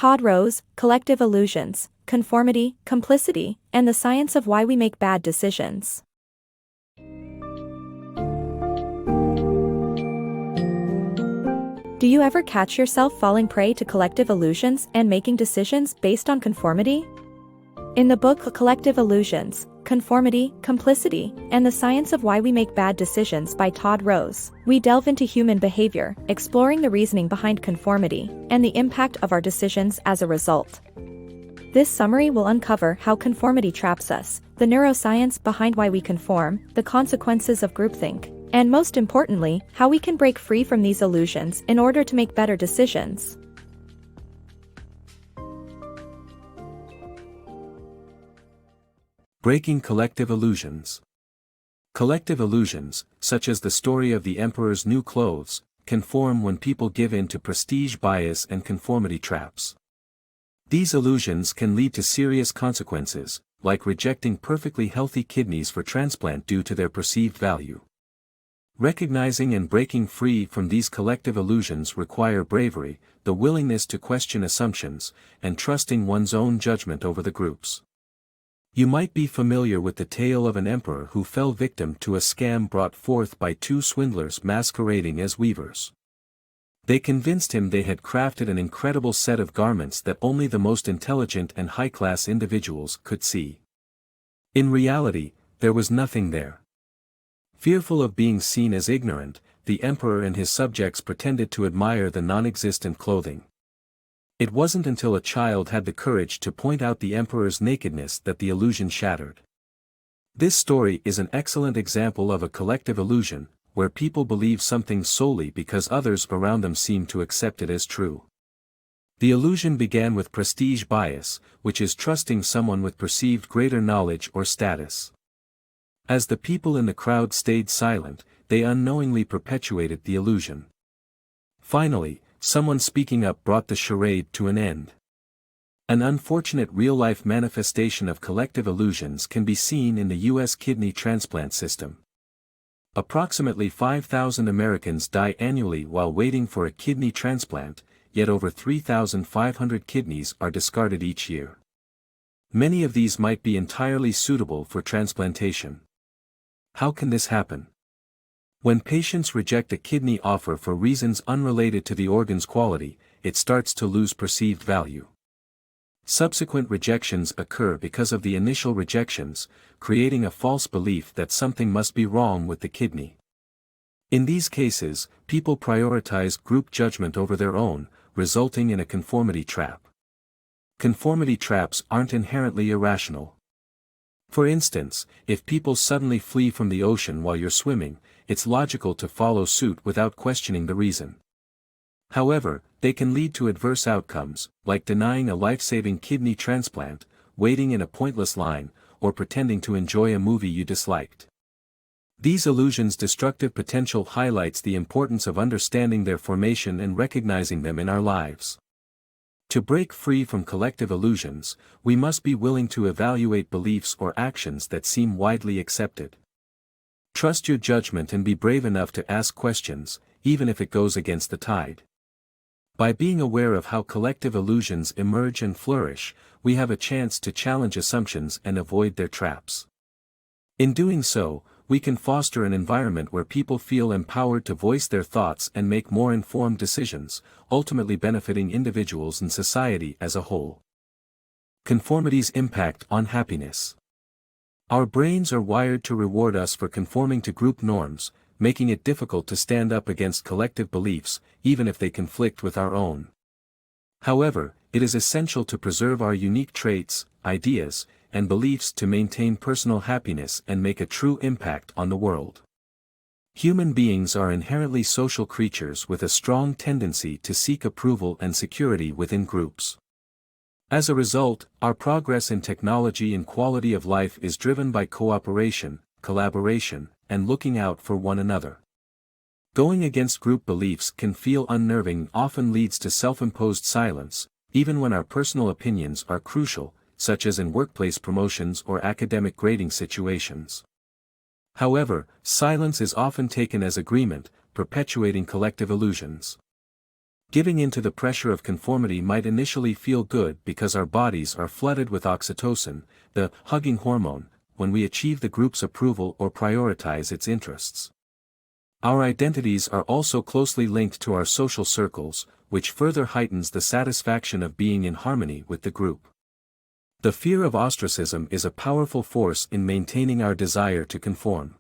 Todd Rose, Collective Illusions, Conformity, Complicity, and the Science of Why We Make Bad Decisions. Do you ever catch yourself falling prey to collective illusions and making decisions based on conformity? In the book Collective Illusions, Conformity, Complicity, and the Science of Why We Make Bad Decisions by Todd Rose, we delve into human behavior, exploring the reasoning behind conformity and the impact of our decisions as a result. This summary will uncover how conformity traps us, the neuroscience behind why we conform, the consequences of groupthink, and most importantly, how we can break free from these illusions in order to make better decisions. Breaking collective illusions. Collective illusions, such as the story of the emperor's new clothes, can form when people give in to prestige bias and conformity traps. These illusions can lead to serious consequences, like rejecting perfectly healthy kidneys for transplant due to their perceived value. Recognizing and breaking free from these collective illusions require bravery, the willingness to question assumptions, and trusting one's own judgment over the group's. You might be familiar with the tale of an emperor who fell victim to a scam brought forth by two swindlers masquerading as weavers. They convinced him they had crafted an incredible set of garments that only the most intelligent and high-class individuals could see. In reality, there was nothing there. Fearful of being seen as ignorant, the emperor and his subjects pretended to admire the non-existent clothing. It wasn't until a child had the courage to point out the emperor's nakedness that the illusion shattered. This story is an excellent example of a collective illusion, where people believe something solely because others around them seem to accept it as true. The illusion began with prestige bias, which is trusting someone with perceived greater knowledge or status. As the people in the crowd stayed silent, they unknowingly perpetuated the illusion. Finally, someone speaking up brought the charade to an end. An unfortunate real-life manifestation of collective illusions can be seen in the U.S. kidney transplant system. Approximately 5,000 Americans die annually while waiting for a kidney transplant, yet over 3,500 kidneys are discarded each year. Many of these might be entirely suitable for transplantation. How can this happen? When patients reject a kidney offer for reasons unrelated to the organ's quality, it starts to lose perceived value. Subsequent rejections occur because of the initial rejections, creating a false belief that something must be wrong with the kidney. In these cases, people prioritize group judgment over their own, resulting in a conformity trap. Conformity traps aren't inherently irrational. For instance, if people suddenly flee from the ocean while you're swimming, it's logical to follow suit without questioning the reason. However, they can lead to adverse outcomes, like denying a life-saving kidney transplant, waiting in a pointless line, or pretending to enjoy a movie you disliked. These illusions' destructive potential highlights the importance of understanding their formation and recognizing them in our lives. To break free from collective illusions, we must be willing to evaluate beliefs or actions that seem widely accepted. Trust your judgment and be brave enough to ask questions, even if it goes against the tide. By being aware of how collective illusions emerge and flourish, we have a chance to challenge assumptions and avoid their traps. In doing so, we can foster an environment where people feel empowered to voice their thoughts and make more informed decisions, ultimately benefiting individuals and society as a whole. Conformity's impact on happiness. Our brains are wired to reward us for conforming to group norms, making it difficult to stand up against collective beliefs, even if they conflict with our own. However, it is essential to preserve our unique traits, ideas, and beliefs to maintain personal happiness and make a true impact on the world. Human beings are inherently social creatures with a strong tendency to seek approval and security within groups. As a result, our progress in technology and quality of life is driven by cooperation, collaboration, and looking out for one another. Going against group beliefs can feel unnerving and often leads to self-imposed silence, even when our personal opinions are crucial, such as in workplace promotions or academic grading situations. However, silence is often taken as agreement, perpetuating collective illusions. Giving in to the pressure of conformity might initially feel good because our bodies are flooded with oxytocin, the hugging hormone, when we achieve the group's approval or prioritize its interests. Our identities are also closely linked to our social circles, which further heightens the satisfaction of being in harmony with the group. The fear of ostracism is a powerful force in maintaining our desire to conform.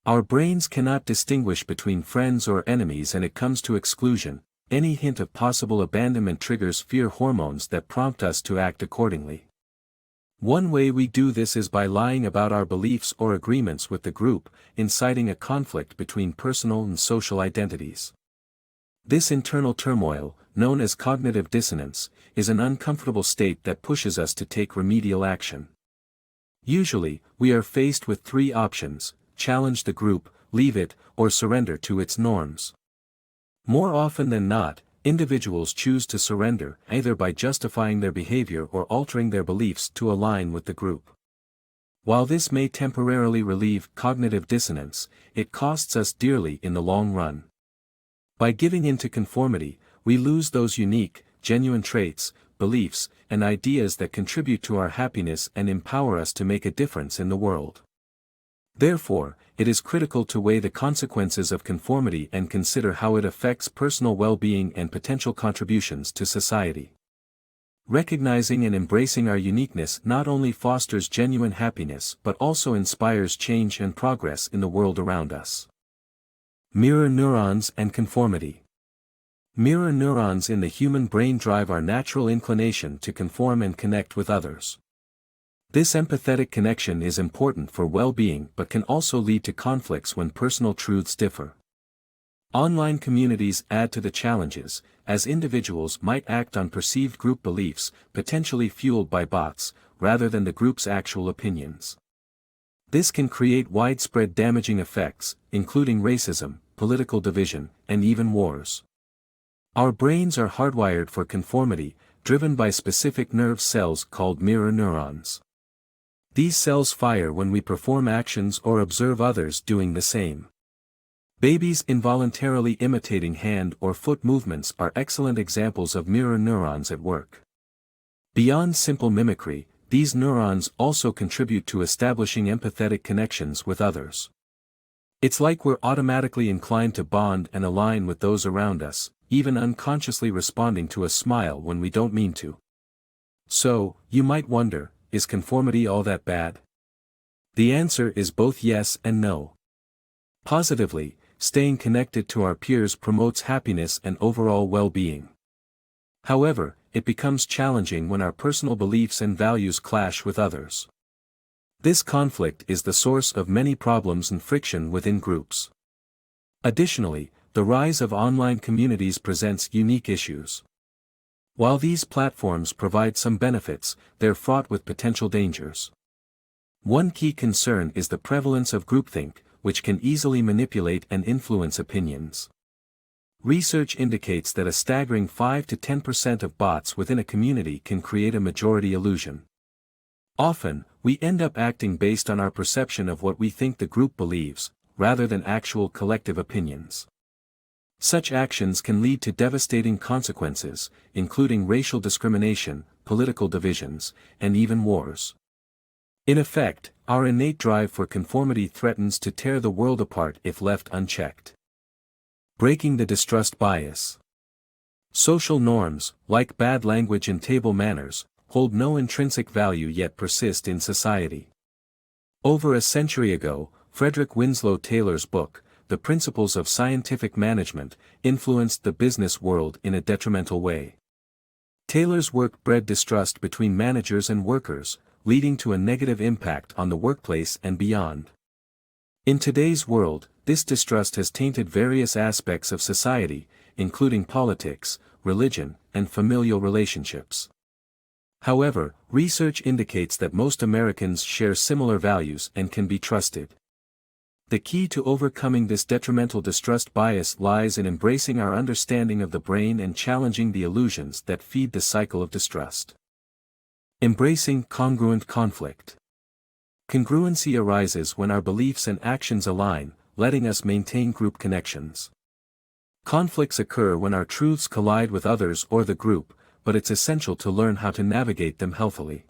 Our brains cannot distinguish between friends or enemies, and it comes to exclusion. Any hint of possible abandonment triggers fear hormones that prompt us to act accordingly. One way we do this is by lying about our beliefs or agreements with the group, inciting a conflict between personal and social identities. This internal turmoil, known as cognitive dissonance, is an uncomfortable state that pushes us to take remedial action. Usually, we are faced with three options: challenge the group, leave it, or surrender to its norms. More often than not, individuals choose to surrender, either by justifying their behavior or altering their beliefs to align with the group. While this may temporarily relieve cognitive dissonance, it costs us dearly in the long run. By giving in to conformity, we lose those unique, genuine traits, beliefs, and ideas that contribute to our happiness and empower us to make a difference in the world. Therefore, it is critical to weigh the consequences of conformity and consider how it affects personal well-being and potential contributions to society. Recognizing and embracing our uniqueness not only fosters genuine happiness but also inspires change and progress in the world around us. Mirror neurons and conformity. Mirror neurons in the human brain drive our natural inclination to conform and connect with others. This empathetic connection is important for well-being but can also lead to conflicts when personal truths differ. Online communities add to the challenges, as individuals might act on perceived group beliefs, potentially fueled by bots, rather than the group's actual opinions. This can create widespread damaging effects, including racism, political division, and even wars. Our brains are hardwired for conformity, driven by specific nerve cells called mirror neurons. These cells fire when we perform actions or observe others doing the same. Babies involuntarily imitating hand or foot movements are excellent examples of mirror neurons at work. Beyond simple mimicry, these neurons also contribute to establishing empathetic connections with others. It's like we're automatically inclined to bond and align with those around us, even unconsciously responding to a smile when we don't mean to. So, you might wonder, is conformity all that bad? The answer is both yes and no. Positively, staying connected to our peers promotes happiness and overall well-being. However, it becomes challenging when our personal beliefs and values clash with others. This conflict is the source of many problems and friction within groups. Additionally, the rise of online communities presents unique issues. While these platforms provide some benefits, they're fraught with potential dangers. One key concern is the prevalence of groupthink, which can easily manipulate and influence opinions. Research indicates that a staggering 5 to 10% of bots within a community can create a majority illusion. Often, we end up acting based on our perception of what we think the group believes, rather than actual collective opinions. Such actions can lead to devastating consequences, including racial discrimination, political divisions, and even wars. In effect, our innate drive for conformity threatens to tear the world apart if left unchecked. Breaking the distrust bias. Social norms, like bad language and table manners, hold no intrinsic value yet persist in society. Over a century ago, Frederick Winslow Taylor's book, The Principles of Scientific Management, influenced the business world in a detrimental way. Taylor's work bred distrust between managers and workers, leading to a negative impact on the workplace and beyond. In today's world, this distrust has tainted various aspects of society, including politics, religion, and familial relationships. However, research indicates that most Americans share similar values and can be trusted. The key to overcoming this detrimental distrust bias lies in embracing our understanding of the brain and challenging the illusions that feed the cycle of distrust. Embracing congruent conflict. Congruency arises when our beliefs and actions align, letting us maintain group connections. Conflicts occur when our truths collide with others or the group, but it's essential to learn how to navigate them healthily.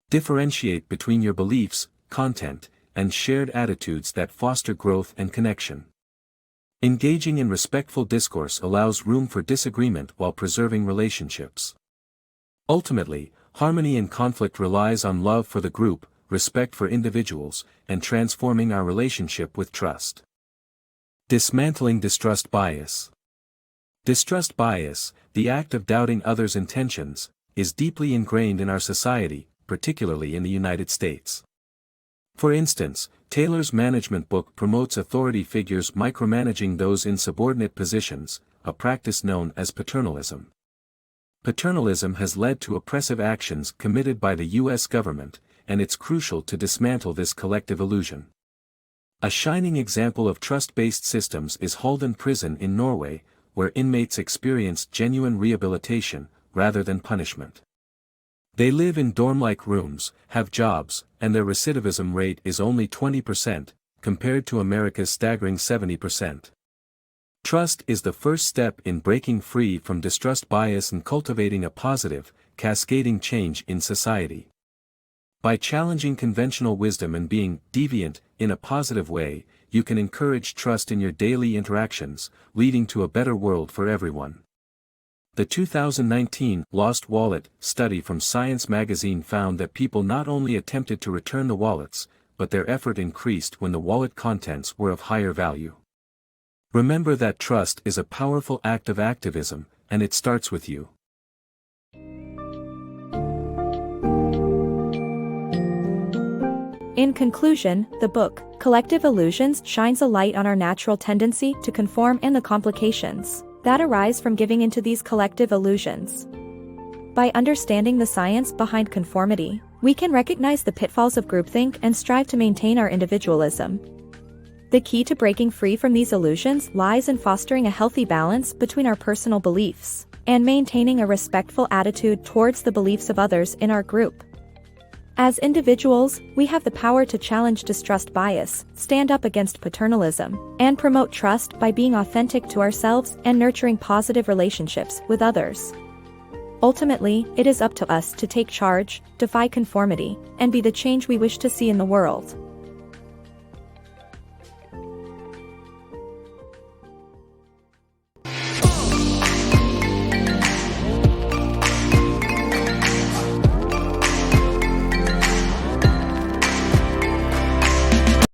Differentiate between your beliefs, content, and shared attitudes that foster growth and connection. Engaging in respectful discourse allows room for disagreement while preserving relationships. Ultimately, harmony in conflict relies on love for the group, respect for individuals, and transforming our relationship with trust. Dismantling distrust bias. Distrust bias, the act of doubting others' intentions, is deeply ingrained in our society, particularly in the United States. For instance, Taylor's management book promotes authority figures micromanaging those in subordinate positions, a practice known as paternalism. Paternalism has led to oppressive actions committed by the U.S. government, and it's crucial to dismantle this collective illusion. A shining example of trust-based systems is Halden Prison in Norway, where inmates experience genuine rehabilitation, rather than punishment. They live in dorm-like rooms, have jobs, and their recidivism rate is only 20%, compared to America's staggering 70%. Trust is the first step in breaking free from distrust bias and cultivating a positive, cascading change in society. By challenging conventional wisdom and being deviant in a positive way, you can encourage trust in your daily interactions, leading to a better world for everyone. The 2019 Lost Wallet study from Science magazine found that people not only attempted to return the wallets, but their effort increased when the wallet contents were of higher value. Remember that trust is a powerful act of activism, and it starts with you. In conclusion, the book, Collective Illusions, shines a light on our natural tendency to conform and the complications that arise from giving into these collective illusions. By understanding the science behind conformity, we can recognize the pitfalls of groupthink and strive to maintain our individualism. The key to breaking free from these illusions lies in fostering a healthy balance between our personal beliefs and maintaining a respectful attitude towards the beliefs of others in our group. As individuals, we have the power to challenge distrust bias, stand up against paternalism, and promote trust by being authentic to ourselves and nurturing positive relationships with others. Ultimately, it is up to us to take charge, defy conformity, and be the change we wish to see in the world.